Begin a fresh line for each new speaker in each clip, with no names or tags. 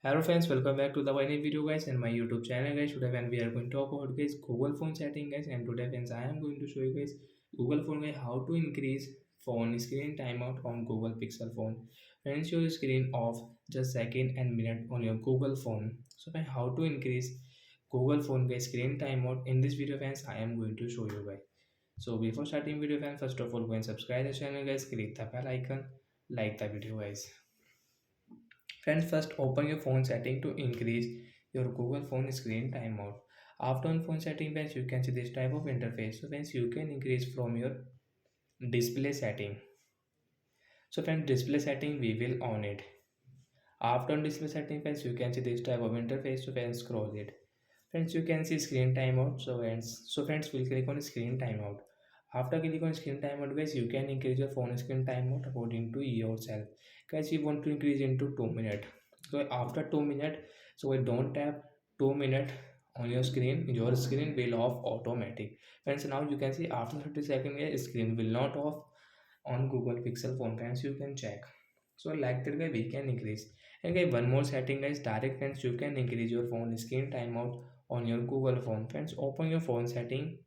Hello friends, welcome back to the new video guys and my YouTube channel guys. Today when we are going to talk about guys Google phone setting guys, and today friends I am going to show you guys Google phone guys how to increase phone screen timeout on Google Pixel phone. Friends, your screen off just second and minute on your Google phone. So friends, how to increase Google phone guys screen timeout in this video friends I am going to show you guys. So before starting video friends, first of all go and subscribe the channel guys, click the bell icon, like the video guys. Friends, first open your phone setting to increase your Google phone screen timeout. After on phone setting, friends, you can see this type of interface. So, friends, you can increase from your display setting. So, friends, display setting we will on it. After on display setting, friends, you can see this type of interface. So, friends, scroll it. Friends, you can see screen timeout. So friends, we'll click on screen timeout. After click on screen timeout, guys, you can increase your phone screen timeout according to yourself. Guys, you want to increase into 2 minutes. So after 2 minutes, so I don't tap 2 minutes on your screen will off automatic. Friends, now you can see after 30 seconds, guys, screen will not off on Google Pixel phone. Friends, you can check. So like that guy we can increase. And guys, one more setting guys, direct friends, you can increase your phone screen timeout on your Google phone. Friends, open your phone setting,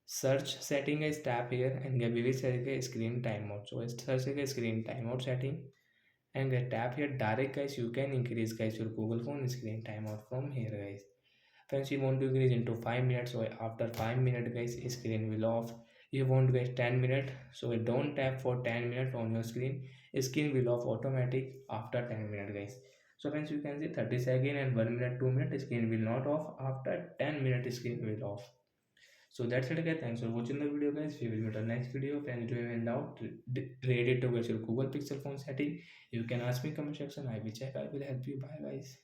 search setting guys, tap here and get we will select a screen timeout. So search a screen timeout setting and get tap here direct guys, you can increase guys your Google phone screen timeout from here guys. Friends, you want to increase into 5 minutes, so after 5 minutes guys screen will off. You want guys 10 minutes, so don't tap for 10 minutes on your screen will off automatic after 10 minutes guys. So friends, you can see 30 second and 1 minute 2 minutes screen will not off, after 10 minutes screen will off. So that's it guys, thanks for watching the video guys, we will meet on next video. Friends, do you have any doubt related to guys your Google Pixel phone setting, you can ask me in comment section, I will check, I will help you. Bye guys.